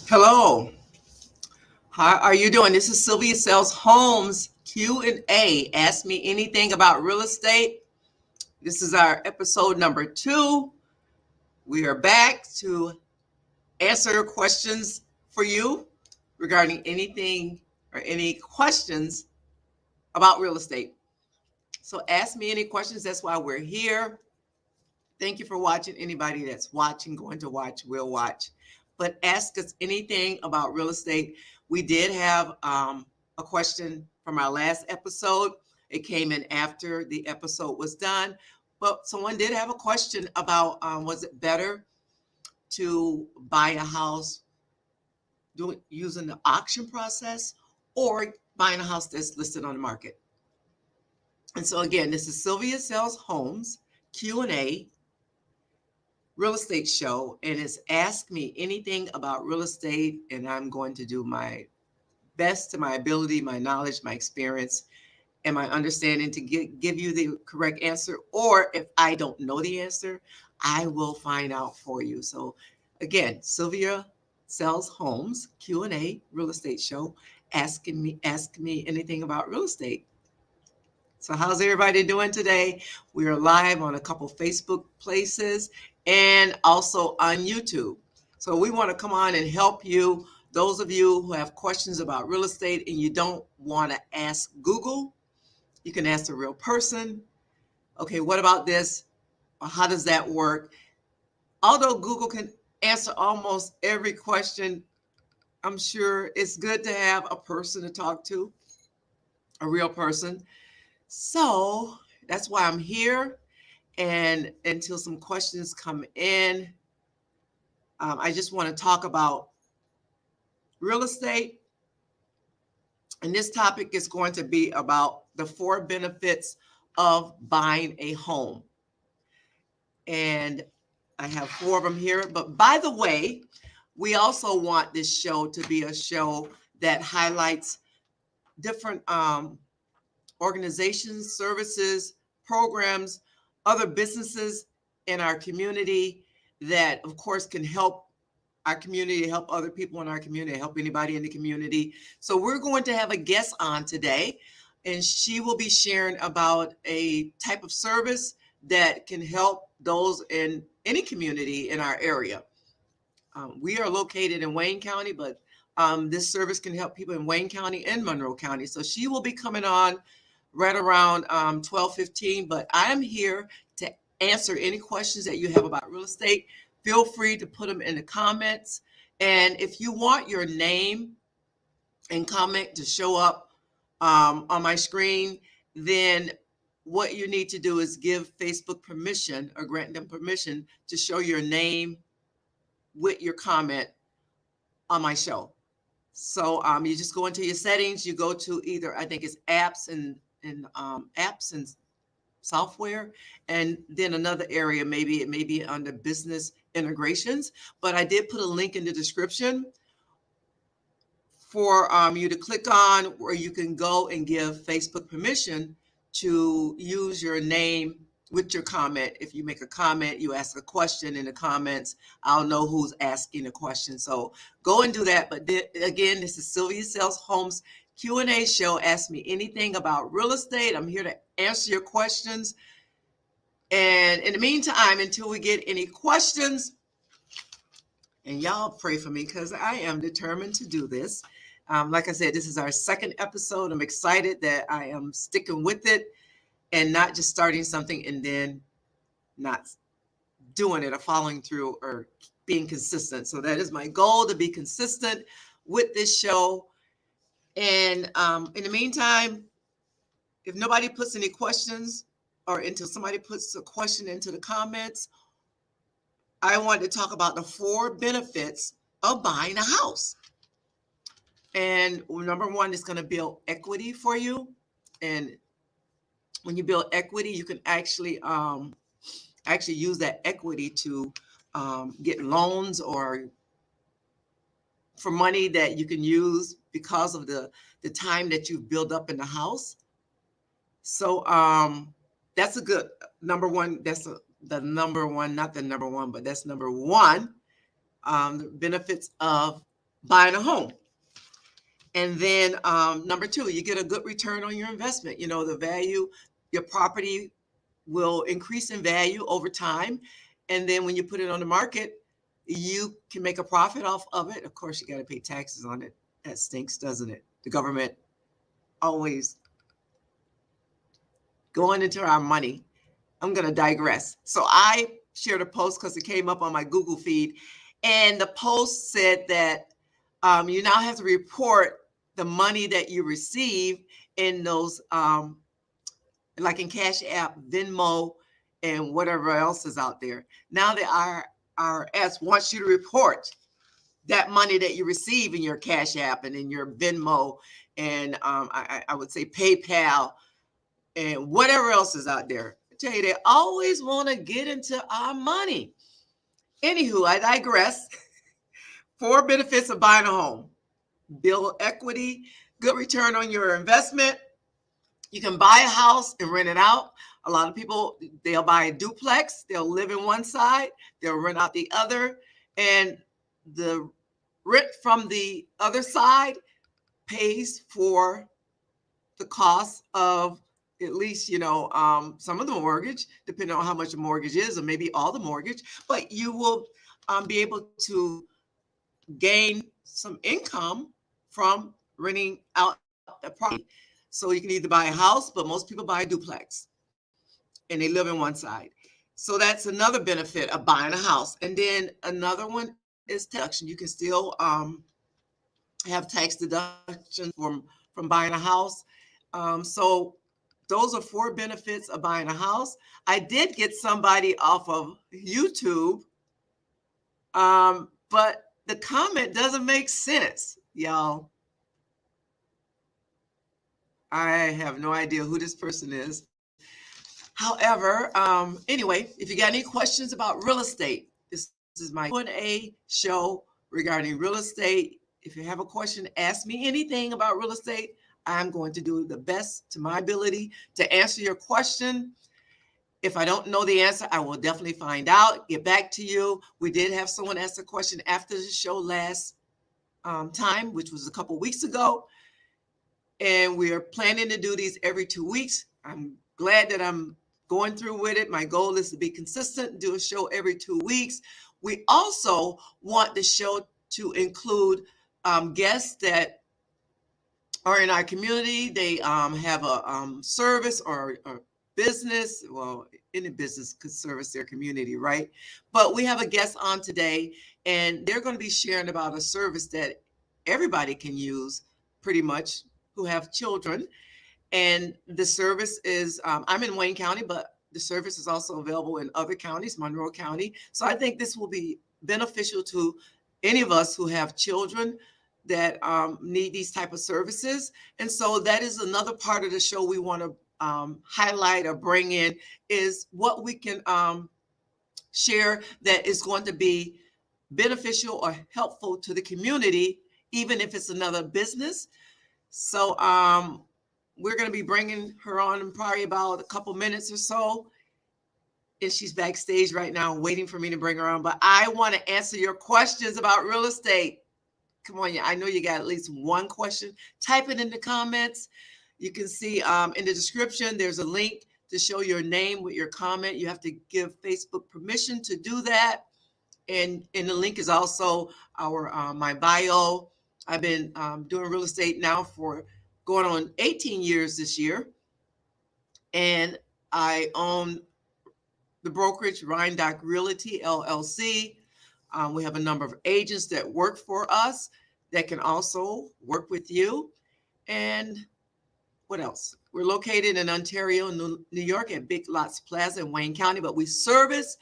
Hello, how are you doing? This is Sylvia Sellz Homes Q&A. Ask me anything about real estate. This is our episode number 2. We are back to answer questions for you regarding anything or any questions about real estate. So ask me any questions. That's why we're here. Thank you for watching. Anybody that's watching, going to watch, will watch. But ask us anything about real estate. We did have a question from our last episode. It came in after the episode was done. But someone did have a question about was it better to buy a house using the auction process or buying a house that's listed on the market? And so again, this is Sylvia Sellz Homes Q&A real estate show, and it's Ask Me Anything About Real Estate, and I'm going to do my best to my ability, my knowledge, my experience, and my understanding to give you the correct answer. Or if I don't know the answer, I will find out for you. So again, Sylvia Sellz Homes Q&A real estate show, ask me anything about real estate. So how's everybody doing today? We are live on a couple Facebook places and also on YouTube. So we want to come on and help you. Those of you who have questions about real estate and you don't want to ask Google, you can ask a real person. Okay, what about this? Or how does that work? Although Google can answer almost every question, I'm sure it's good to have a person to talk to, a real person. So that's why I'm here. And until some questions come in, I just want to talk about real estate. And this topic is going to be about the 4 benefits of buying a home. And I have 4 of them here. But by the way, we also want this show to be a show that highlights different organizations, services, programs, other businesses in our community that, of course, can help our community, help other people in our community, help anybody in the community. So we're going to have a guest on today, and she will be sharing about a type of service that can help those in any community in our area. We are located in Wayne County, but this service can help people in Wayne County and Monroe County. So she will be coming on right around 12:15. But I am here to answer any questions that you have about real estate. Feel free to put them in the comments. And if you want your name and comment to show up on my screen, then what you need to do is give Facebook permission or grant them permission to show your name with your comment on my show. So you just go into your settings, you go to either, I think it's apps and software, and then another area, maybe it may be under business integrations. But I did put a link in the description for you to click on, where you can go and give Facebook permission to use your name with your comment. If you make a comment, you ask a question in the comments, I'll know who's asking a question. So go and do that. But again, this is Sylvia Sellz Homes Q&A show. Ask me anything about real estate. I'm here to answer your questions. And in the meantime, until we get any questions, and y'all pray for me because I am determined to do this. Like I said, this is our 2nd episode. I'm excited that I am sticking with it and not just starting something and then not doing it or following through or being consistent. So that is my goal, to be consistent with this show. And in the meantime, if nobody puts any questions, or until somebody puts a question into the comments, I want to talk about the 4 benefits of buying a house. And number 1 is going to build equity for you. And when you build equity, you can actually use that equity to get loans or for money that you can use because of the time that you've built up in the house. So that's a good number 1. That's the number 1, not the number 1, but that's number 1. The benefits of buying a home. And then number two, you get a good return on your investment. You know, the value, your property will increase in value over time. And then when you put it on the market, you can make a profit off of it. Of course, you got to pay taxes on it. That stinks, doesn't it? The government always going into our money. I'm going to digress. So I shared a post because it came up on my Google feed. And the post said that you now have to report the money that you receive in those, like in Cash App, Venmo, and whatever else is out there. Now the IRS wants you to report that money that you receive in your Cash App and in your Venmo, and I would say PayPal, and whatever else is out there. I tell you, they always want to get into our money. Anywho, I digress. 4 benefits of buying a home: build equity, good return on your investment. You can buy a house and rent it out. A lot of people, they'll buy a duplex, they'll live in one side, they'll rent out the other, and the rent from the other side pays for the cost of at least, some of the mortgage, depending on how much the mortgage is, or maybe all the mortgage. But you will be able to gain some income from renting out the property. So you can either buy a house, but most people buy a duplex and they live in one side. So that's another benefit of buying a house. And then another one is deduction. You can still have tax deductions from buying a house. So those are 4 benefits of buying a house. I did get somebody off of YouTube, but the comment doesn't make sense, y'all. I have no idea who this person is. However, anyway, if you got any questions about real estate, this is my Q&A show regarding real estate. If you have a question, ask me anything about real estate. I'm going to do the best to my ability to answer your question. If I don't know the answer, I will definitely find out, get back to you. We did have someone ask a question after the show last time, which was a couple weeks ago. And we are planning to do these every 2 weeks. I'm glad that I'm going through with it. My goal is to be consistent, do a show every 2 weeks. We also want the show to include guests that are in our community. They have a service or business. Well, any business could service their community, right? But we have a guest on today, and they're going to be sharing about a service that everybody can use pretty much who have children. And the service is, I'm in Wayne County, but the service is also available in other counties, Monroe County. So I think this will be beneficial to any of us who have children that need these type of services. And so that is another part of the show we want to highlight or bring in, is what we can share that is going to be beneficial or helpful to the community, even if it's another business. So we're going to be bringing her on in probably about a couple minutes or so. And she's backstage right now waiting for me to bring her on. But I want to answer your questions about real estate. Come on, I know you got at least one question. Type it in the comments. You can see in the description, there's a link to show your name with your comment. You have to give Facebook permission to do that. And the link is also my bio. I've been doing real estate now for going on 18 years this year. And I own the brokerage Rhindock Realty, LLC. We have a number of agents that work for us that can also work with you. And what else? We're located in Ontario, New York at Big Lots Plaza in Wayne County, but we service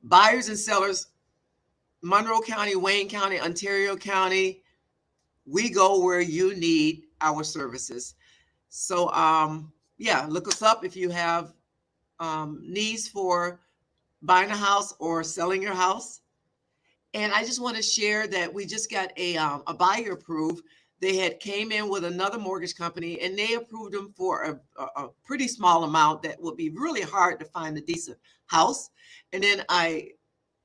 buyers and sellers, Monroe County, Wayne County, Ontario County. We go where you need our services. So yeah, look us up if you have needs for buying a house or selling your house. And I just want to share that we just got a buyer approved. They had came in with another mortgage company, and they approved them for a pretty small amount that would be really hard to find a decent house. And then I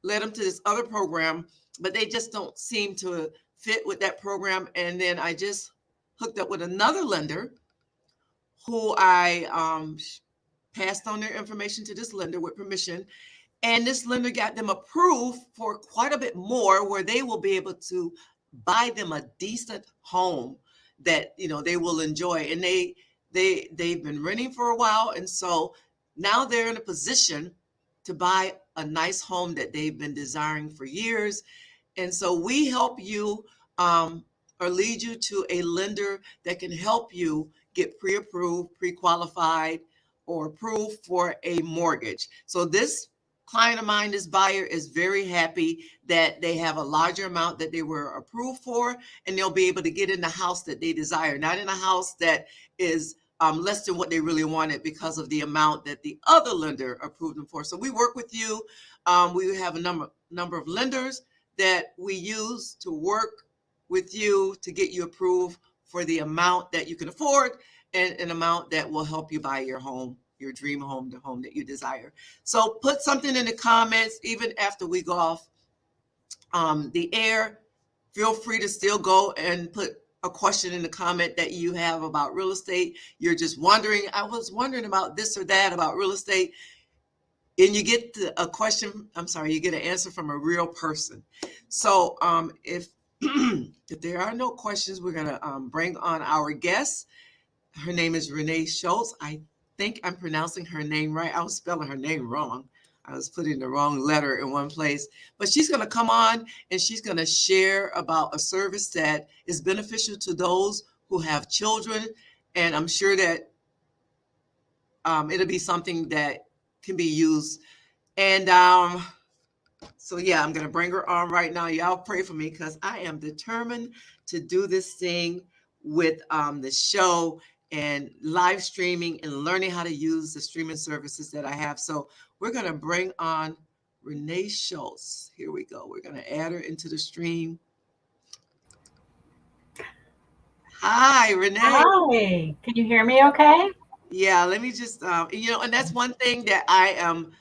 led them to this other program, but they just don't seem to fit with that program. And then I just hooked up with another lender who I passed on their information to this lender with permission. And this lender got them approved for quite a bit more, where they will be able to buy them a decent home that they will enjoy. And they've been renting for a while, and so now they're in a position to buy a nice home that they've been desiring for years. And so we help you, or lead you to a lender that can help you get pre-approved, pre-qualified, or approved for a mortgage. So this client of mine, this buyer, is very happy that they have a larger amount that they were approved for, and they'll be able to get in the house that they desire, not in a house that is less than what they really wanted because of the amount that the other lender approved them for. So we work with you. We have a number of lenders that we use to work with you to get you approved for the amount that you can afford, and an amount that will help you buy your home, your dream home, the home that you desire. So put something in the comments, even after we go off the air. Feel free to still go and put a question in the comment that you have about real estate. You're just wondering, I was wondering about this or that about real estate. And you get a question, you get an answer from a real person. So if if there are no questions, we're going to bring on our guest. Her name is Renee Scholz. I think I'm pronouncing her name right. I was spelling her name wrong. I was putting the wrong letter in one place. But she's going to come on and she's going to share about a service that is beneficial to those who have children. And I'm sure that it'll be something that can be used. And so, yeah, I'm going to bring her on right now. Y'all pray for me, because I am determined to do this thing with the show and live streaming and learning how to use the streaming services that I have. So we're going to bring on Renee Scholz. Here we go. We're going to add her into the stream. Hi, Renee. Hi. Can you hear me okay? Yeah, let me just, and that's one thing that I am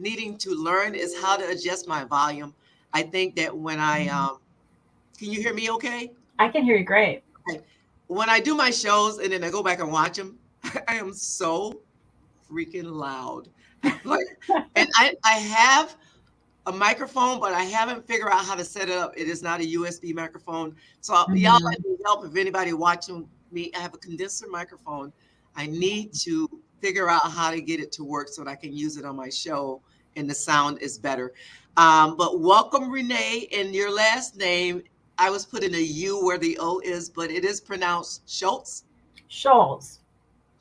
needing to learn, is how to adjust my volume. I think that when I, can you hear me okay? I can hear you great. Okay. When I do my shows and then I go back and watch them, I am so freaking loud. And I have a microphone, but I haven't figured out how to set it up. It is not a USB microphone. So y'all, I need help. If anybody watching me, I have a condenser microphone. I need to figure out how to get it to work so that I can use it on my show and the sound is better. But welcome, Renee. And your last name, I was putting a U where the O is, but it is pronounced Scholz. Scholz.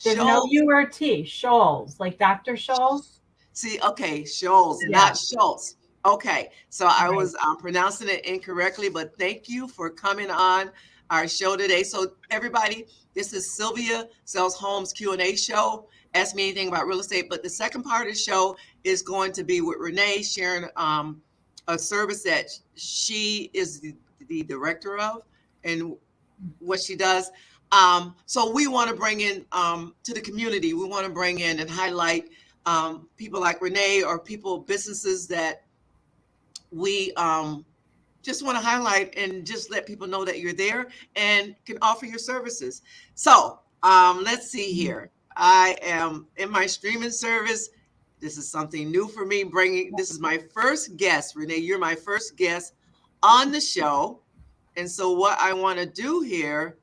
There's Scholz. no U or T. Scholz, like Dr. Scholz. See, okay, Scholz, not Schultz. Okay, so I was pronouncing it incorrectly, but thank you for coming on our show today. So everybody, this is Sylvia Sellz Homes Q&A show. Ask me anything about real estate, but the second part of the show is going to be with Renee sharing a service that she is the director of and what she does. So we want to bring in to the community, we want to bring in and highlight people like Renee, or businesses that we just want to highlight and just let people know that you're there and can offer your services. So let's see here. I am in my streaming service. This is something new for me. This is my first guest, Renee. You're my first guest on the show. And so what I want to do here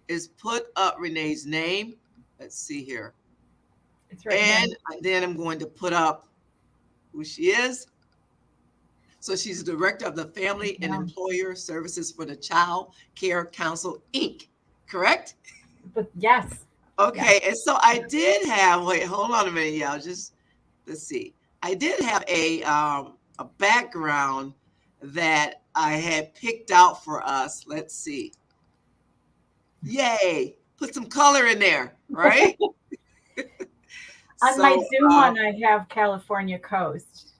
is put up Renee's name. Let's see here. It's right and then I'm going to put up who she is. So she's the director of the Family and Employer Services for the Child Care Council, Inc., correct? But yes. Okay, and so I did have, wait, hold on a minute, y'all. Just, let's see. I did have a background that I had picked out for us. Let's see. Yay. Put some color in there, right? On my Zoom one, I have California Coast.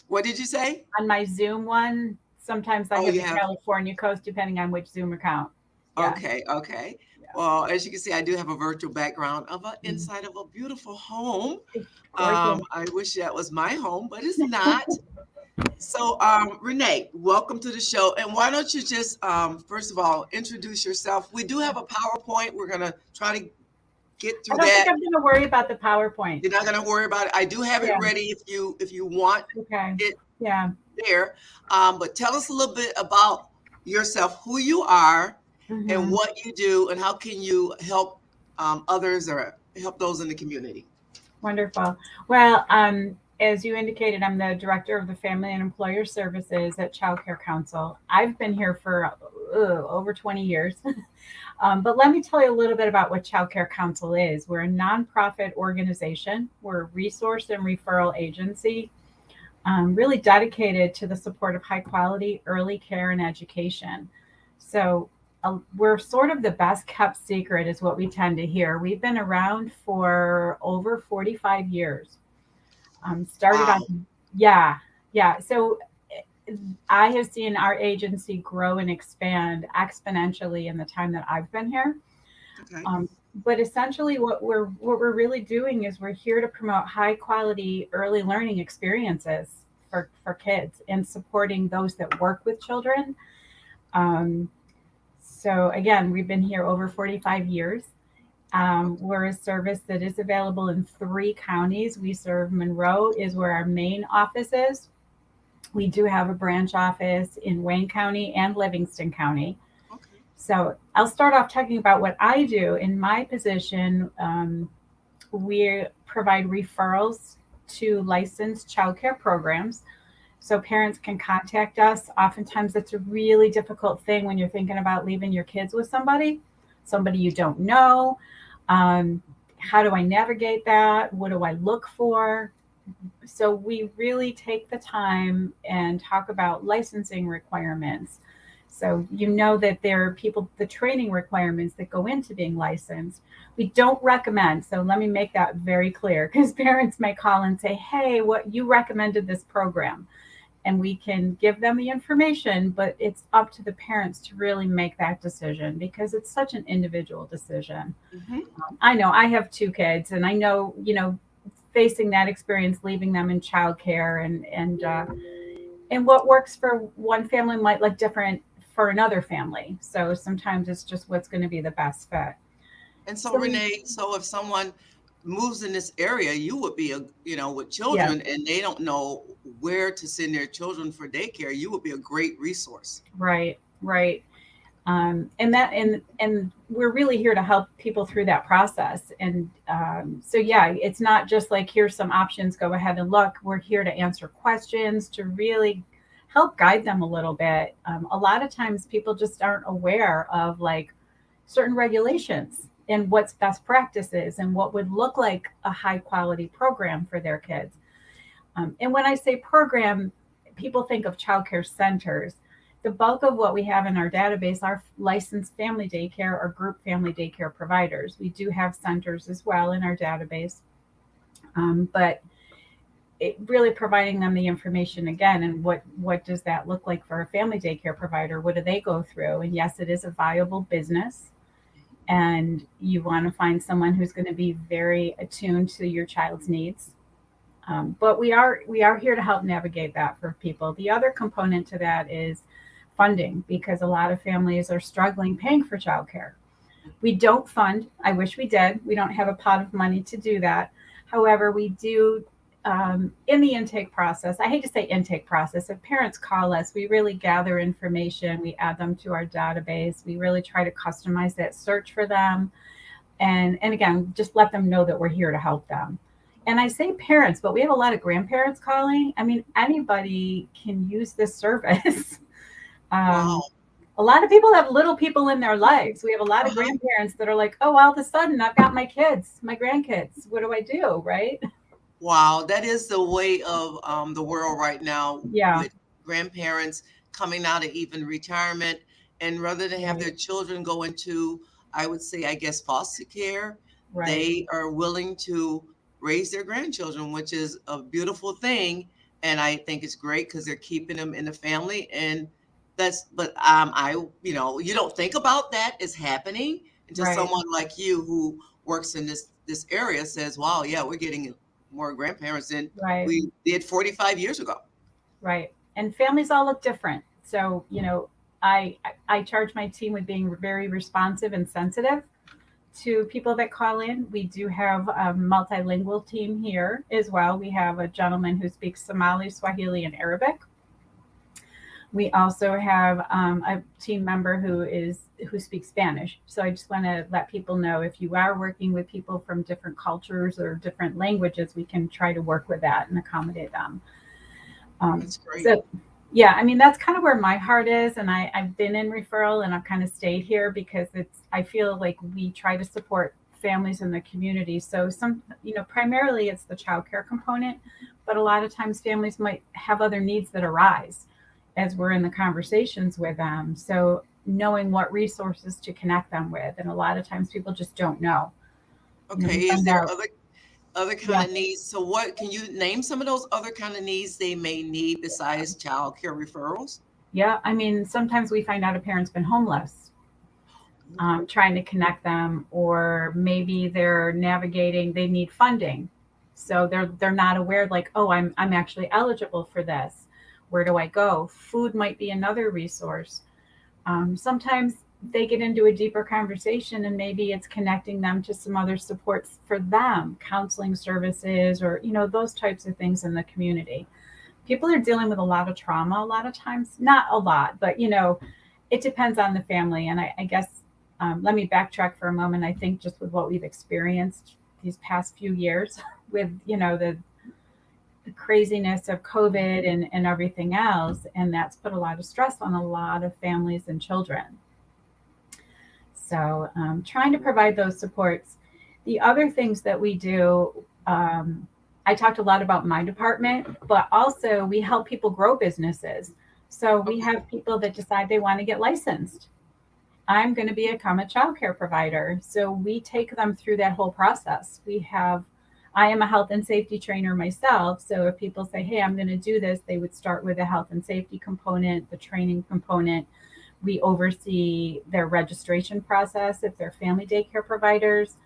What did you say? On my Zoom one, sometimes I have the California Coast, depending on which Zoom account. Yeah. Okay. Yeah. Well, as you can see, I do have a virtual background of inside of a beautiful home. I wish that was my home, but it's not. So, Renee, welcome to the show. And why don't you just, first of all, introduce yourself? We do have a PowerPoint. We're going to try to get I through don't think that. I'm going to worry about the PowerPoint. You're not going to worry about it. I do have it Yeah. ready if you want Okay. it Yeah. there. But tell us a little bit about yourself, who you are, and Hmm. what you do, and how can you help others or help those in the community. Wonderful. Well, as you indicated, I'm the director of the Family and Employer Services at Child Care Council. I've been here for over 20 years. But let me tell you a little bit about what Child Care Council is. We're a nonprofit organization, we're a resource and referral agency, really dedicated to the support of high quality early care and education. So we're sort of the best kept secret, is what we tend to hear. We've been around for over 45 years. Started Wow. on, yeah, yeah. So I have seen our agency grow and expand exponentially in the time that I've been here. Okay. Um, but essentially, what we're really doing is we're here to promote high quality early learning experiences for kids and supporting those that work with children. Um, so again, we've been here over 45 years. We're a service that is available in 3 counties. We serve Monroe is where our main office is. We do have a branch office in Wayne County and Livingston County. Okay. So I'll start off talking about what I do in my position. We provide referrals to licensed childcare programs. So parents can contact us. Oftentimes, it's a really difficult thing when you're thinking about leaving your kids with somebody you don't know. How do I navigate that? What do I look for? So we really take the time and talk about licensing requirements. So you know that there are people, the training requirements that go into being licensed. We don't recommend. So let me make that very clear, because parents may call and say, "Hey, what you recommended this program," and we can give them the information, but it's up to the parents to really make that decision because it's such an individual decision. Hmm. I know I have 2 kids, and I know, facing that experience, leaving them in childcare, and what works for one family might look different for another family. So sometimes it's just what's going to be the best fit. And so, So we, Renee, so if someone moves in this area, you would be with yeah, children and they don't know where to send their children for daycare, you would be a great resource. right, right. And we're really here to help people through that process. And so yeah, it's not just like, here's some options, go ahead and look. We're here to answer questions, to really help guide them a little bit. A lot of times people just aren't aware of like certain regulations and what's best practices and what would look like a high quality program for their kids. And when I say program, people think of childcare centers. The bulk of what we have in our database are licensed family daycare or group family daycare providers. We do have centers as well in our database, but it really providing them the information again, and what does that look like for a family daycare provider? What do they go through? And yes, it is a viable business, and you want to find someone who's going to be very attuned to your child's needs. But we are here to help navigate that for people. The other component to that is funding, because a lot of families are struggling paying for childcare. We don't fund. I wish we did. We don't have a pot of money to do that. However, we do, in the intake process. I hate to say intake process. If parents call us, we really gather information. We add them to our database. We really try to customize that search for them, and again, just let them know that we're here to help them. And I say parents, but we have a lot of grandparents calling. I mean, anybody can use this service. um, Wow. a lot of people have little people in their lives. We have a lot of Uh-huh. grandparents that are like, "Oh, all of a sudden I've got my kids, my grandkids. What do I do?" Right? Wow, that is the way of the world right now, Yeah. with grandparents coming out of even retirement, and rather than have their Right. children go into, I would say, I guess, foster care, Right. they are willing to raise their grandchildren, which is a beautiful thing. And I think it's great because they're keeping them in the family. And but you don't think about that as happening until Right. someone like you who works in this area says, wow, yeah, we're getting more grandparents than Right. we did 45 years ago. Right. And families all look different. So, I charge my team with being very responsive and sensitive to people that call in. We do have a multilingual team here as well. We have a gentleman who speaks Somali, Swahili, and Arabic. We also have a team member who speaks Spanish. So I just want to let people know, if you are working with people from different cultures or different languages, we can try to work with that and accommodate them. That's great. So yeah, I mean, that's kind of where my heart is. And I've been in referral and I've kind of stayed here because I feel like we try to support families in the community. So primarily it's the childcare component, but a lot of times families might have other needs that arise as we're in the conversations with them. So knowing what resources to connect them with. And a lot of times people just don't know. We Okay, is find there out, other kind yeah. of needs? So what can you name some of those other kind of needs they may need besides child care referrals? Yeah. I mean, sometimes we find out a parent's been homeless, trying to connect them, or maybe they're navigating, they need funding. So they're not aware, like, oh, I'm actually eligible for this. Where do I go? Food might be another resource. Sometimes they get into a deeper conversation and maybe it's connecting them to some other supports for them, counseling services, or those types of things in the community. People are dealing with a lot of trauma a lot of times, not a lot, but it depends on the family. And I guess, let me backtrack for a moment. I think just with what we've experienced these past few years with the craziness of COVID and everything else, and that's put a lot of stress on a lot of families and children. So, trying to provide those supports. The other things that we do, I talked a lot about my department, but also we help people grow businesses. So we Okay. have people that decide they want to get licensed. I'm going to become a childcare provider. So we take them through that whole process. I am a health and safety trainer myself. So if people say, hey, I'm going to do this, they would start with the health and safety component, the training component. We oversee their registration process if they're family daycare providers,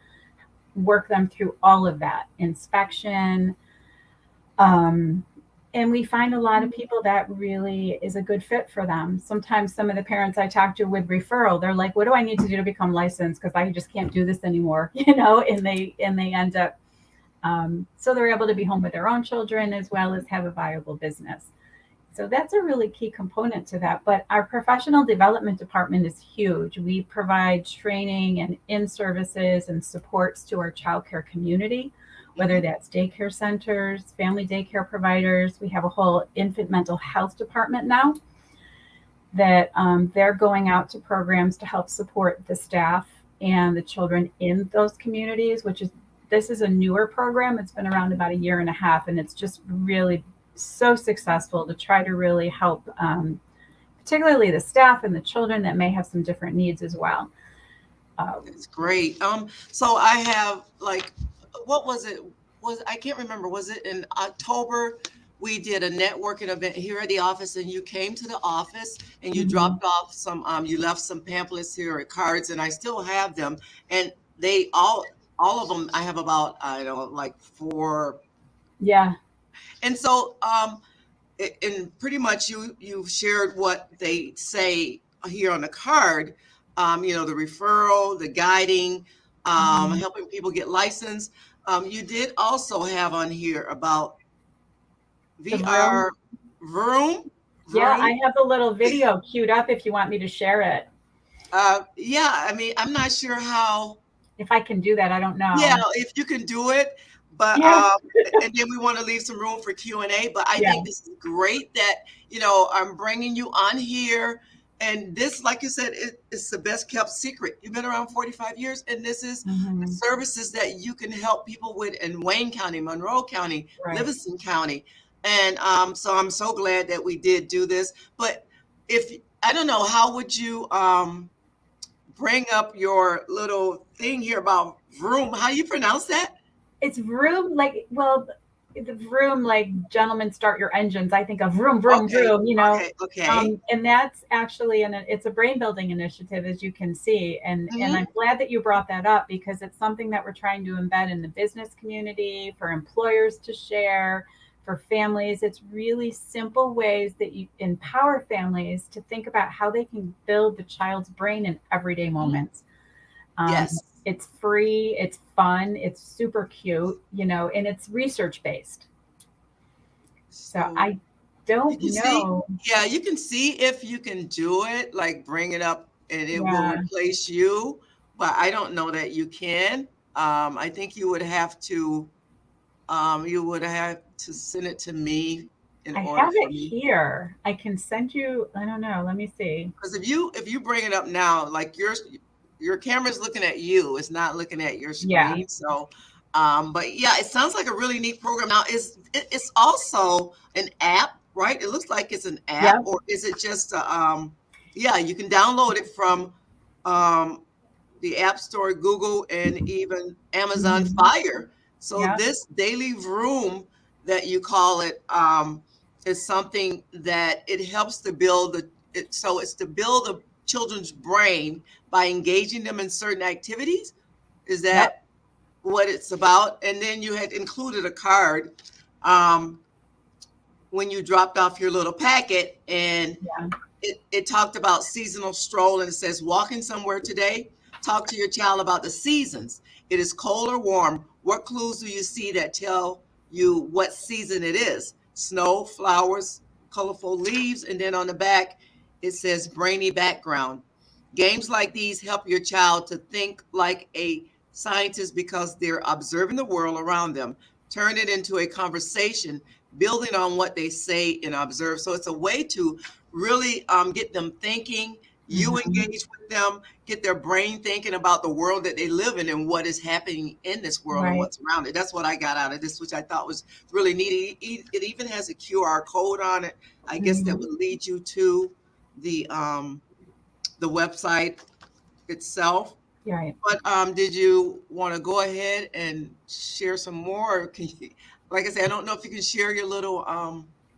work them through all of that inspection. Um, and we find a lot of people that really is a good fit for them. Sometimes some of the parents I talk to with referral, they're like, what do I need to do to become licensed? Because I just can't do this anymore, and they end up, so they're able to be home with their own children as well as have a viable business. So that's a really key component to that. But our professional development department is huge. We provide training and in services and supports to our childcare community, whether Mhm. that's daycare centers, family daycare providers. We have a whole infant mental health department now that they're going out to programs to help support the staff and the children in those communities, this is a newer program. It's been around about a year and a half, and it's just really so successful to try to really help, particularly the staff and the children that may have some different needs as well. That's great. So I have like, what was it? I can't remember. Was it in October? We did a networking event here at the office, and you came to the office and you Mhm. dropped off you left some pamphlets here or cards, and I still have them. And they all of them, I have about, I don't know, like four. Yeah. And so, and pretty much you've shared what they say here on the card, the referral, the guiding, Mhm. helping people get licensed. You did also have on here about The room. VR room Yeah, room. I have a little video queued up if you want me to share it. Yeah, I mean, I'm not sure how. If I can do that, I don't Yeah, know. if you can do it, but Yeah. and then we want to leave some room for Q&A. But I Yeah. think this is great that I'm bringing you on here, and this, like you said, it's the best kept secret. You've been around 45 years, and this is the Hmm. services that you can help people with in Wayne County, Monroe County, Right. Livingston County, and so I'm so glad that we did do this. But if I don't know, how would you bring up your little thing here about vroom? How you pronounce that? It's vroom, like, well, the vroom, like, gentlemen start your engines. I think of vroom, vroom, Okay, vroom. okay. And that's actually, it's a brain building initiative, as you can see. And Hmm. I'm glad that you brought that up because it's something that we're trying to embed in the business community for employers to share, for families. It's really simple ways that you empower families to think about how they can build the child's brain in everyday moments. Yes. It's free, it's fun, it's super cute, and it's research based. So So I you don't can see, know. yeah, you can see if you can do it, like bring it up and it will Yeah, replace you. But I don't know that you can. I think you would have to send it to me in I order have for it me. here. I can send you, I don't know, let me see. Because if you bring it up now, like your camera's looking at you, it's not looking at your Yeah. screen. So, but yeah, it sounds like a really neat program. Now, it's also an app, right? It looks like it's an app, Yep. or is it just yeah, you can download it from um, the App Store, Google, and even Amazon Hmm. Fire. So Yep. this daily room that you call it is something that it helps to build so it's to build a children's brain by engaging them in certain activities. Is Yep. that what it's about? And then you had included a card um, when you dropped off your little packet, and Yeah. it talked about seasonal stroll, and it says walking somewhere today. Talk to your child about the seasons. It is cold or warm. What clues do you see that tell you what season it is? Snow, flowers, colorful leaves, and then on the back it says brainy background. Games like these help your child to think like a scientist because they're observing the world around them. Turn it into a conversation, building on what they say and observe. So it's a way to really get them thinking. You Hmm. engage with them, get their brain thinking about the world that they live in and what is happening in this world and Right. what's around it. That's what I got out of this, which I thought was really neat. It even has a QR code on it. I guess that Hmm. would lead you to the website itself. Right. But did you want to go ahead and share some more? Or can you, like I said, I don't know if you can share your little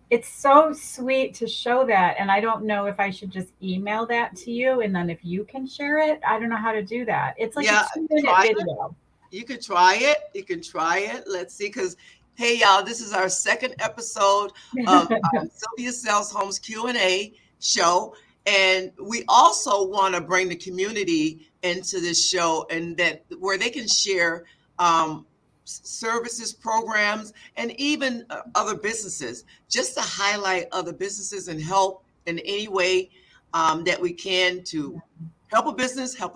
It's so sweet to show that. And I don't know if I should just email that to you and then if you can share it. I don't know how to do that. It's like a yeah, 2 minute try it. video. You can try it. You can try it. Let's see, because hey, y'all, this is our second episode of Sylvia Sellz Homes Q&A show, and we also want to bring the community into this show, and that where they can share um, services, programs, and even other businesses, just to highlight other businesses and help in any way that we can to help a business, help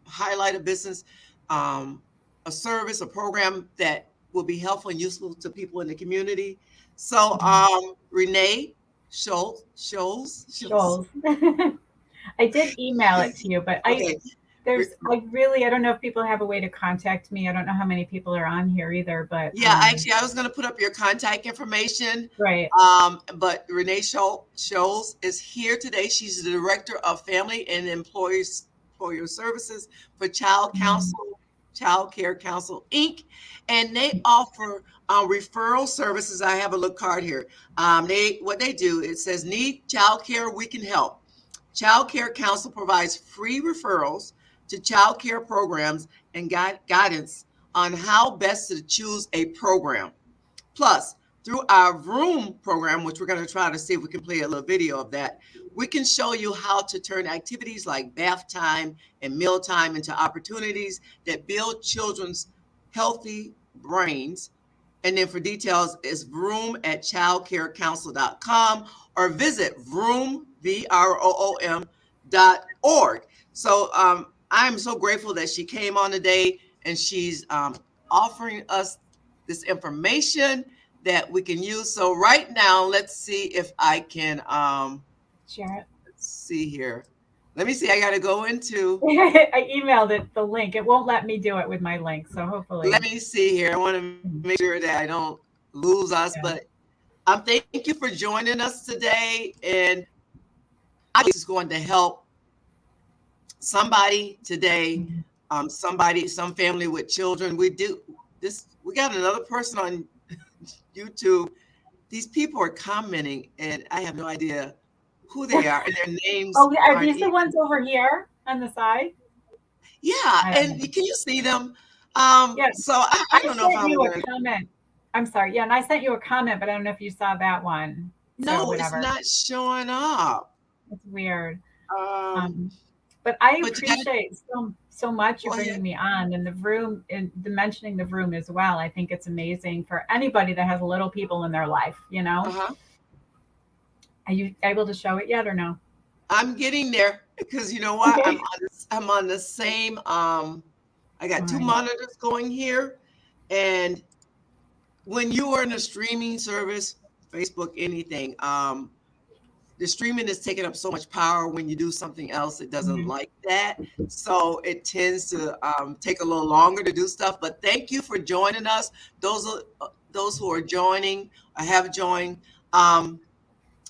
highlight a business. Um, a service, a program that will be helpful and useful to people in the community. So, Renee Scholz. Shows. I did email it to you, but Okay. I don't know if people have a way to contact me. I don't know how many people are on here either, but Yeah, actually, I was going to put up your contact information. right. But Renee Scholz is here today. She's the Director of Family and Employer Services for Mhm. Child Care Council, Inc. And they offer referral services. I have a little card here. What they do, it says, need child care, we can help. Child Care Council provides free referrals to child care programs and guidance on how best to choose a program. Plus, through our Room program, which we're going to try to see if we can play a little video of that, we can show you how to turn activities like bath time and meal time into opportunities that build children's healthy brains. And then for details, it's Vroom at childcarecouncil.com or visit Vroom, VROOM.org. So I'm so grateful that she came on today and she's offering us this information that we can use. So right now, let's see if I can Share let's see here. Let me see. I got to go into. it. I emailed it the link. It won't let me do it with my link, so Let hopefully. me see here. I want to make sure that I don't lose us. Yeah. But thank you for joining us today, and I is going to help somebody today. Mhm. Some family with children. We do this. We got another person on YouTube. These people are commenting, and I have no idea who they are, and their names Oh, yeah, are aren't these the even. ones over here on the side? Yeah, I don't and know. can you see them? Yeah, So I I don't know if sent I'm you a gonna. comment. I'm sorry. Yeah, and I sent you a comment, but I don't know if you saw that one. So No, it's whatever. not showing up. It's weird. Um, Um, but I but you gotta appreciate so much you go bringing ahead. me on, and the room and the mentioning the room as well. I think it's amazing for anybody that has little people in their life. You know, Uh-huh. are you able to show it yet or no? I'm getting there because you know what? Okay. I'm on the same I All got two right. monitors going here, and when you are in a streaming service, Facebook, anything, the streaming is taking up so much power when you do something else it doesn't Mhm. like that, so it tends to take a little longer to do stuff. But thank you for joining us, those who are joining or have joined. um,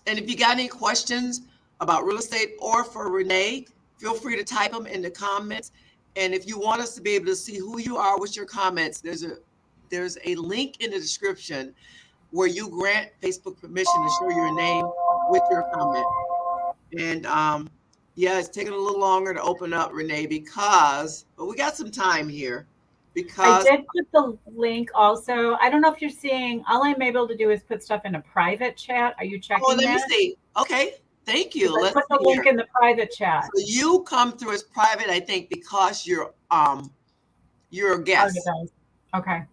and if you got any questions about real estate or for Renee, feel free to type them in the comments. And if you want us to be able to see who you are with your comments, there's a link in the description where you grant Facebook permission to show your name with your comment. And yeah, it's taking a little longer to open up, Renee, but we got some time here I because, did put the link also. I don't know if you're seeing, all I'm able to do is put stuff in a private chat. Are you oh, checking let me that? see. Okay, thank you. Because I Let's put the see link here. in the private So chat. you come through as private, I think, because you're a Oh, you guest. guys. Okay.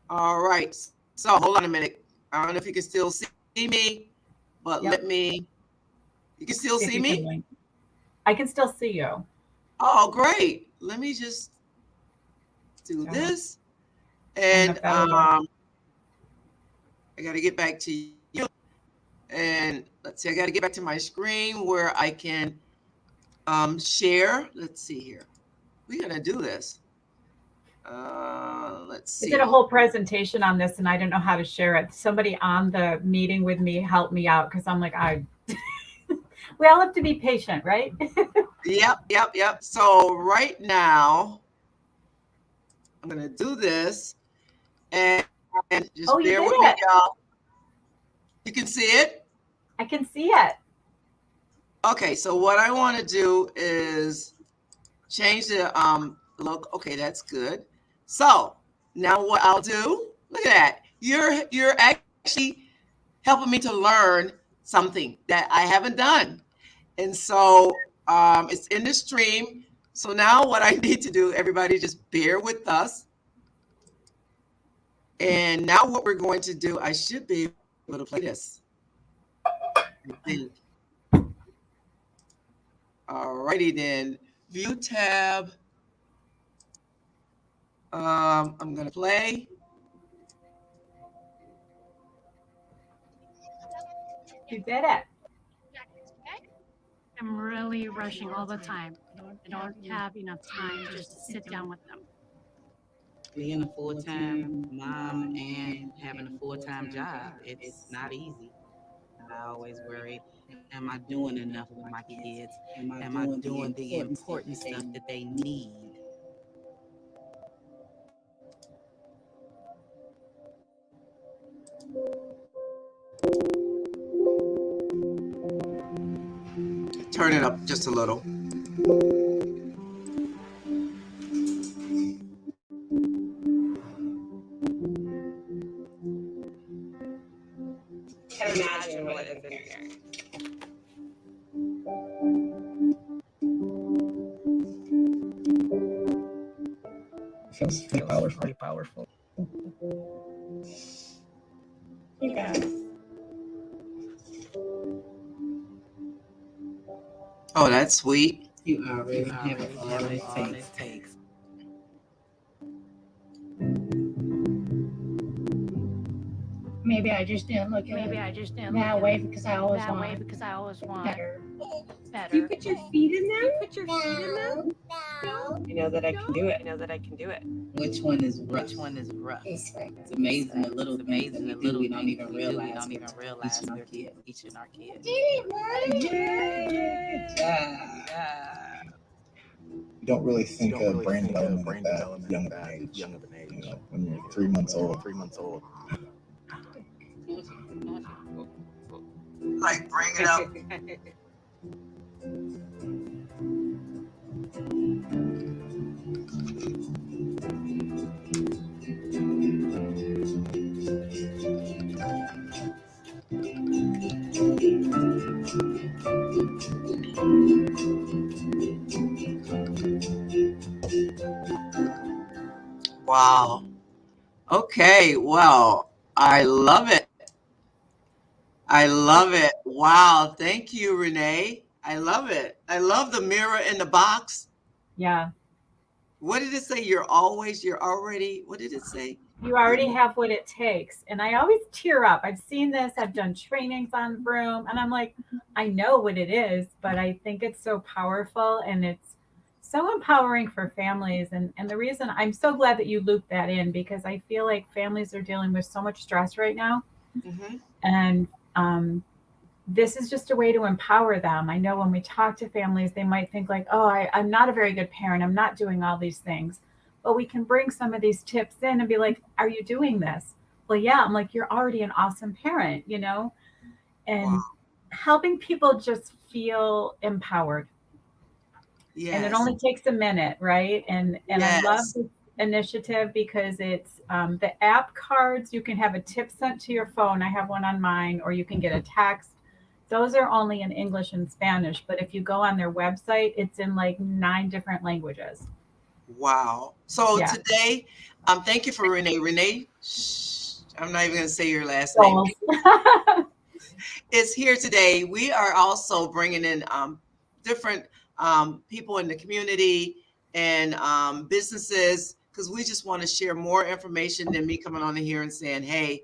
All right. So hold on a minute. I don't know if you can still see me, but Yep. you can still See if see you can me? link. I can still see you. Oh, great. Let me just do So this. I don't know And if that'll work. I got to get back to you. And let's see, I got to get back to my screen where I can share. Let's see here. We're going to do this. Let's I did a see. whole presentation on this and I didn't know how to share it. Somebody on the meeting with me helped me out because I'm like, we all have to be patient, right? Yep. So right now, I'm going to do this and Oh, just you bear did with me, it. y'all. You can see it. I can see it. Okay, so what I want to do is change the look. Okay, that's good. So now what I'll do, look at that. You're actually helping me to learn something that I haven't done. And so it's in the stream. So now what I need to do, everybody just bear with us. And now what we're going to do, I should be able to play this, I think. All righty then. View tab. I'm going to play. You did it. I'm really rushing all the time. I don't have enough time just to sit down with them. Being a full-time mom and having a full-time job, it's not easy. I always worry, am I doing enough with my kids? Am I doing the important stuff that they need? Turn it up just a little. Can imagine what is in here. Feels pretty powerful. You guys. Oh, that's sweet. You already have all it takes. Maybe I just didn't look at it that way because I always want better. You put your feet in them? You know that I can do it. Which one is rough? This way. It's amazing the little things that we don't even realize we're teaching our kids. Yay! Good job. You don't really think of brain development at that young of an age. You know, when you're 3 months old. Like, bring it up. Wow. Okay. Well, I love it. I love it. Wow. Thank you, Renee. I love it. I love the mirror in the box. Yeah. What did it say? You're already, what did it say? You already have what it takes. And I always tear up. I've seen this, I've done trainings on Vroom, and I'm like, I know what it is, but I think it's so powerful and it's so empowering for families. And the reason I'm so glad that you looped that in, because I feel like families are dealing with so much stress right now. Mm-hmm. And this is just a way to empower them. I know when we talk to families, they might think like, oh, I'm not a very good parent. I'm not doing all these things. But we can bring some of these tips in and be like, are you doing this? Well, yeah. I'm like, you're already an awesome parent, you know, and Wow. helping people just feel empowered. And it Yes. only takes a minute, right? And I love Yes. this initiative because it's the app cards. You can have a tip sent to your phone. I have one on mine, or you can get a text. Those are only in English and Spanish, but if you go on their website, it's in like 9 different languages. Wow. So Yeah. today, thank you for Renee. Renee, I'm not even going to say your last name. Scholz. Is here today. We are also bringing in different people in the community and businesses, because we just want to share more information than me coming on here and saying, hey,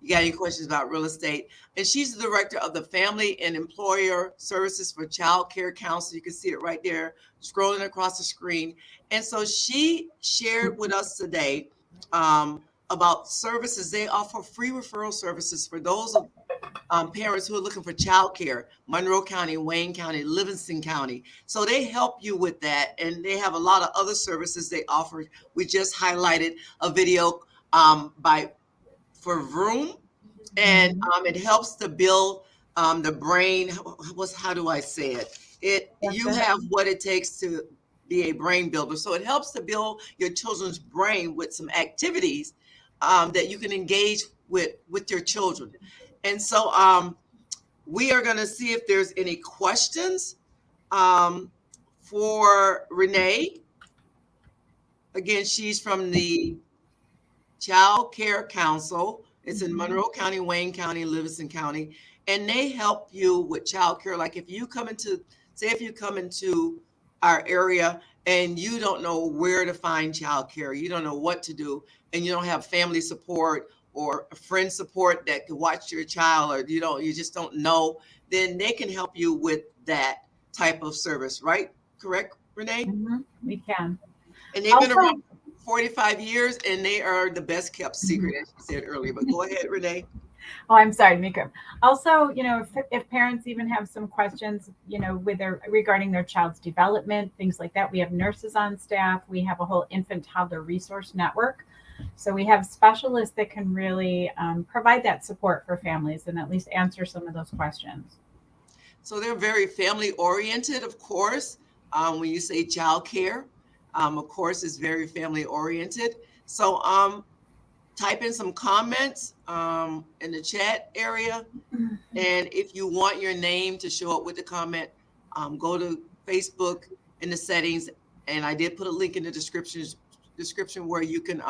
you got any questions about real estate? And she's the director of the Family and Employer Services for Child Care Council. You can see it right there, scrolling across the screen. And so she shared with us today about services. They offer free referral services for those parents who are looking for childcare, Monroe County, Wayne County, Livingston County. So they help you with that. And they have a lot of other services they offer. We just highlighted a video for Vroom, and it helps to build the brain. How do I say it? You have what it takes to be a brain builder. So it helps to build your children's brain with some activities that you can engage with your children. And so we are going to see if there's any questions for Renee. Again, she's from the Child Care Council. It's in Monroe County, Wayne County, Livingston County, and they help you with child care. Like if you come into our area and you don't know where to find child care, you don't know what to do, and you don't have family support or a friend support that can watch your child, or you just don't know, then they can help you with that type of service, right? Correct, Renee? We can. And they've been around 45 years, and they are the best kept secret, as you said earlier. But go ahead, Renee. Oh, I'm sorry, Mika. Also, if parents even have some questions, regarding their child's development, things like that, we have nurses on staff. We have a whole infant toddler resource network. So we have specialists that can really provide that support for families and at least answer some of those questions. So they're very family oriented, of course. When you say child care, of course, it's very family oriented. So type in some comments in the chat area. And if you want your name to show up with the comment, go to Facebook in the settings. And I did put a link in the description where you can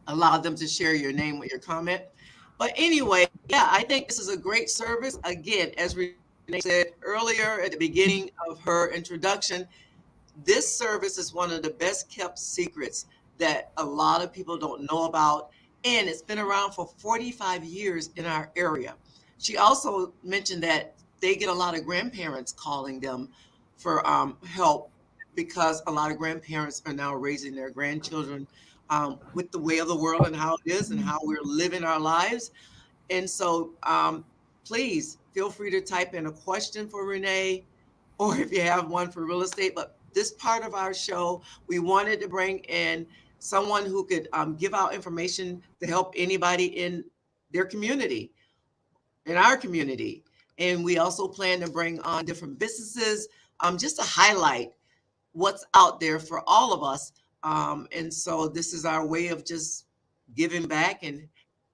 allow them to share your name with your comment. But anyway, yeah, I think this is a great service. Again, as Renee said earlier at the beginning of her introduction, this service is one of the best kept secrets that a lot of people don't know about. And it's been around for 45 years in our area. She also mentioned that they get a lot of grandparents calling them for help, because a lot of grandparents are now raising their grandchildren with the way of the world and how it is and how we're living our lives. And so please feel free to type in a question for Renee, or if you have one for real estate. But this part of our show, we wanted to bring in someone who could give out information to help anybody in their community, in our community. And we also plan to bring on different businesses just to highlight what's out there for all of us. And so this is our way of just giving back and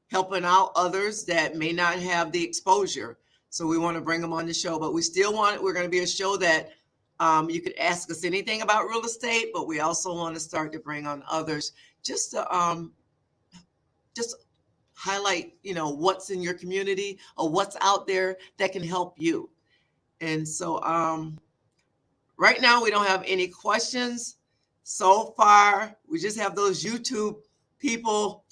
helping out others that may not have the exposure. So we want to bring them on the show, but we're going to be a show that You could ask us anything about real estate, but we also want to start to bring on others just to just highlight, what's in your community or what's out there that can help you. And so right now we don't have any questions so far. We just have those YouTube people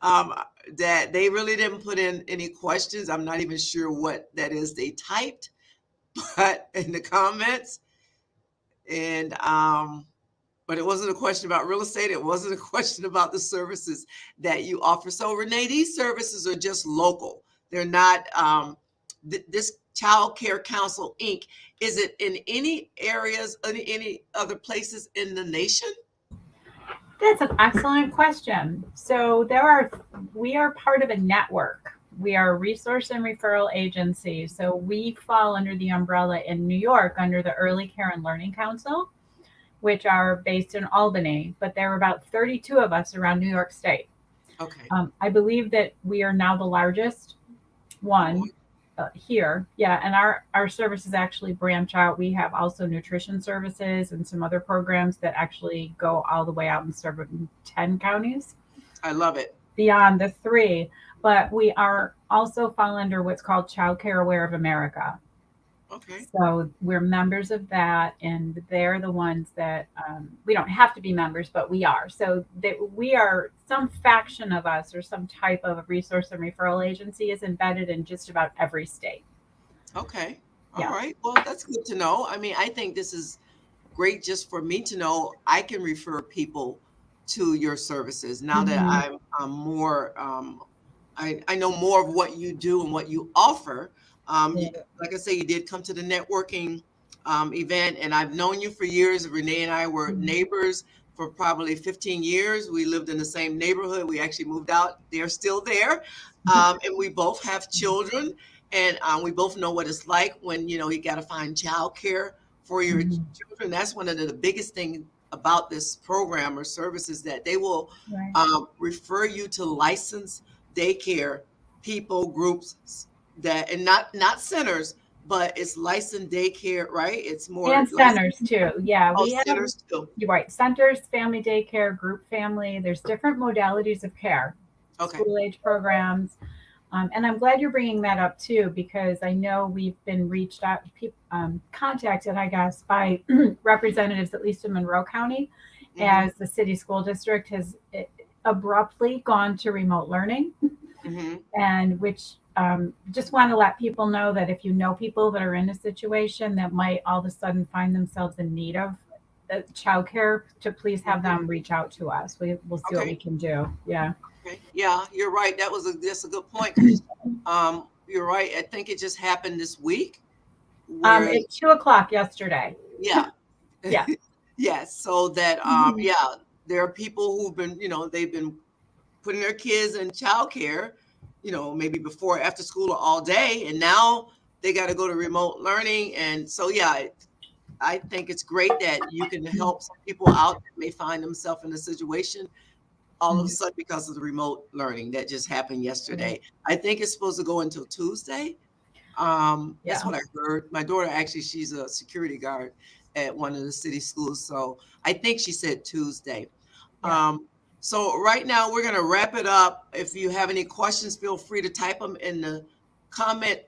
that they really didn't put in any questions. I'm not even sure what that is they typed, but in the comments. And but it wasn't a question about real estate. It wasn't a question about the services that you offer. So Renee, these services are just local. They're not this Child Care Council Inc. Is it in any areas, any other places in the nation? That's an excellent question. So we are part of a network. We are a resource and referral agency. So we fall under the umbrella in New York under the Early Care and Learning Council, which are based in Albany, but there are about 32 of us around New York State. Okay. I believe that we are now the largest one here. Yeah, and our services actually branch out. We have also nutrition services and some other programs that actually go all the way out and serve in 10 counties. I love it. Beyond the 3, but we are also fall under what's called Child Care Aware of America. Okay. So we're members of that, and they're the ones that we don't have to be members, but we are. So that we are, some faction of us or some type of resource and referral agency is embedded in just about every state. Okay. Yeah. All right. Well, that's good to know. I mean, I think this is great just for me to know I can refer people to your services now that I'm more, I know more of what you do and what you offer. Like I say, you did come to the networking event, and I've known you for years. Renee and I were neighbors for probably 15 years. We lived in the same neighborhood. We actually moved out. They're still there. And we both have children, and we both know what it's like when, you got to find childcare for your children. That's one of the biggest things about this program or services, that they will refer you to licensed daycare people, groups, that, and not centers, but it's licensed daycare, right? It's more and centers too. Yeah, Oh, we have centers too. You're right. Centers, family daycare, group family. There's different modalities of care. Okay. School age programs. And I'm glad you're bringing that up too, because I know we've been reached out, contacted, I guess, by representatives, at least in Monroe County, as the city school district has abruptly gone to remote learning, and which just want to let people know that if you know people that are in a situation that might all of a sudden find themselves in need of childcare, to please have them reach out to us. We'll see what we can do. Yeah. Okay. Yeah, you're right. That's a good point. You're right. I think it just happened this week. At 2:00 yesterday. Yeah. Yeah. Yes. So that there are people who've been, they've been putting their kids in childcare, maybe before, after school, or all day, and now they got to go to remote learning. And so I think it's great that you can help some people out that may find themselves in a situation all of a sudden because of the remote learning that just happened yesterday. I think it's supposed to go until Tuesday. That's what I heard. My daughter, actually, she's a security guard at one of the city schools. So I think she said Tuesday. So right now we're going to wrap it up. If you have any questions, feel free to type them in the comment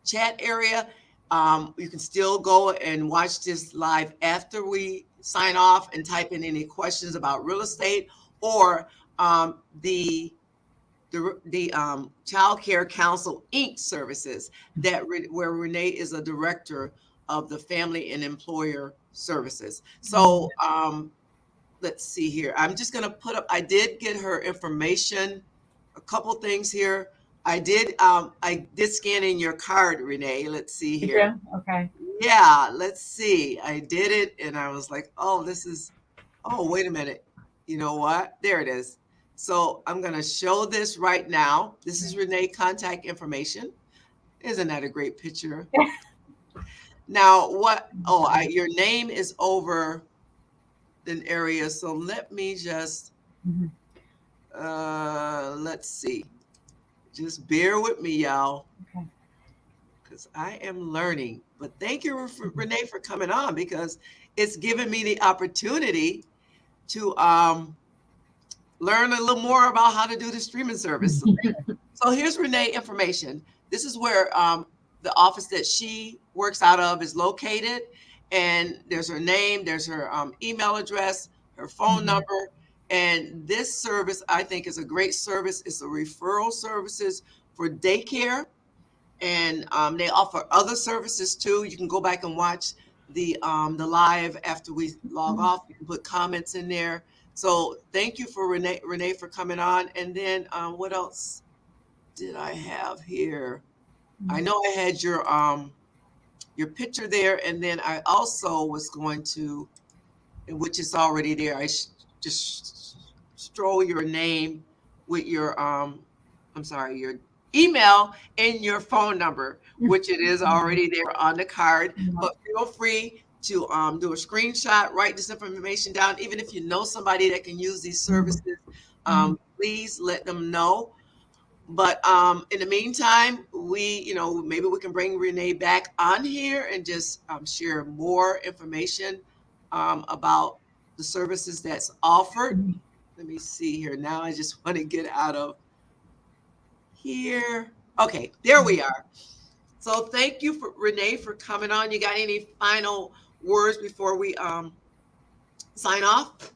chat area. You can still go and watch this live after we sign off and type in any questions about real estate or the Child Care Council Inc. services where Renee is a director of the Family and Employer Services. So let's see here. I'm just going to put up, I did get her information, a couple things here. I did scan in your card, Renee. Let's see here. Yeah. Okay. Yeah, let's see. I did it and I was like, wait a minute. You know what? There it is. So I'm going to show this right now. This is Renee contact information. Isn't that a great picture? Now, your name is over an area. So let me just, let's see. Just bear with me, y'all. Okay. because I am learning. But thank you, Renee, for coming on, because it's given me the opportunity to learn a little more about how to do the streaming service. So here's Renee information. This is where the office that she works out of is located. And there's her name, there's her email address, her phone number. And this service, I think, is a great service. It's a referral services for daycare. And they offer other services too. You can go back and watch the live after we log off. You can put comments in there. So thank you for Renee for coming on. And then what else did I have here? I know I had your picture there, and then I also was going to, which is already there. I just stroll your name with your your email and your phone number, which it is already there on the card. But feel free to do a screenshot, write this information down. Even if you know somebody that can use these services, please let them know. But in the meantime, maybe we can bring Renee back on here and just share more information about the services that's offered. Let me see here. Now I just want to get out of here. Okay, there we are. So thank you for Renee for coming on. You got any final words before we sign off?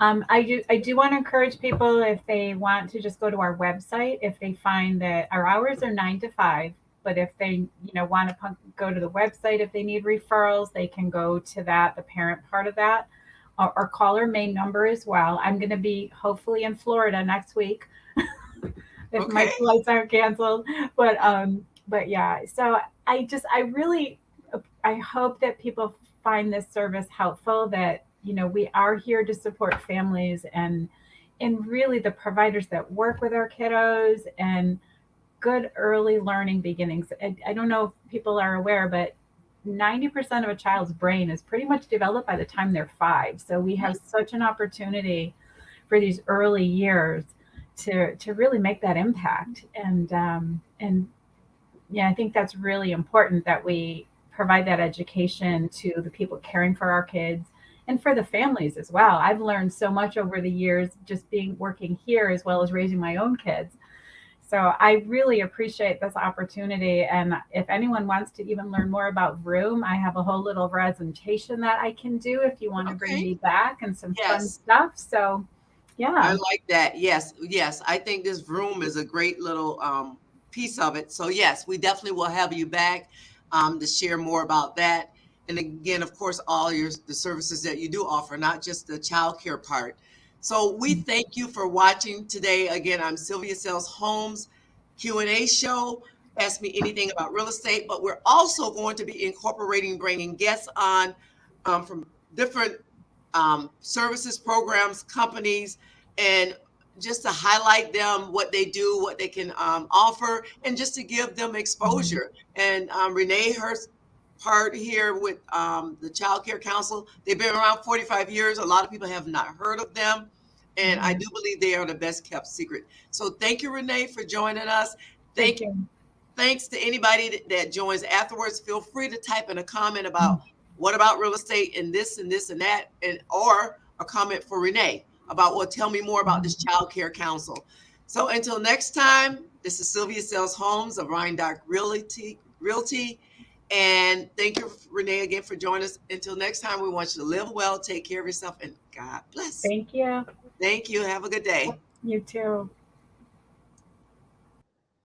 I do want to encourage people, if they want to just go to our website, if they find that our hours are 9 to 5, but if they want to go to the website, if they need referrals, they can go to that, the parent part of that, or call our main number as well. I'm going to be hopefully in Florida next week if my flights aren't canceled. But yeah, so I hope that people find this service helpful, that we are here to support families and really the providers that work with our kiddos, and good early learning beginnings. I don't know if people are aware, but 90% of a child's brain is pretty much developed by the time they're 5. So we have such an opportunity for these early years to really make that impact. And yeah, I think that's really important, that we provide that education to the people caring for our kids and for the families as well. I've learned so much over the years just working here, as well as raising my own kids. So I really appreciate this opportunity. And if anyone wants to even learn more about Vroom, I have a whole little presentation that I can do if you want to bring me back, and some fun stuff. So yeah. I like that. Yes. I think this Vroom is a great little piece of it. So yes, we definitely will have you back to share more about that. And again, of course, all the services that you do offer, not just the child care part. So we thank you for watching today. Again, I'm Sylvia Sellz Homes Q&A show. Ask me anything about real estate, but we're also going to be bringing guests on from different services, programs, companies, and just to highlight them, what they do, what they can offer, and just to give them exposure. And Renee, her part here with the Child Care Council, they've been around 45 years. A lot of people have not heard of them. And I do believe they are the best kept secret. So thank you, Renee, for joining us. Thank you. Thanks to anybody that joins afterwards. Feel free to type in a comment about what about real estate and this and this and that, or a comment for Renee about, well, tell me more about this Child Care Council. So until next time, this is Sylvia Sellz Homes of Ryan-Dark Realty. And thank you, Renee, again for joining us. Until next time, we want you to live well, take care of yourself, and God bless. Thank you. Thank you. Have a good day. You too.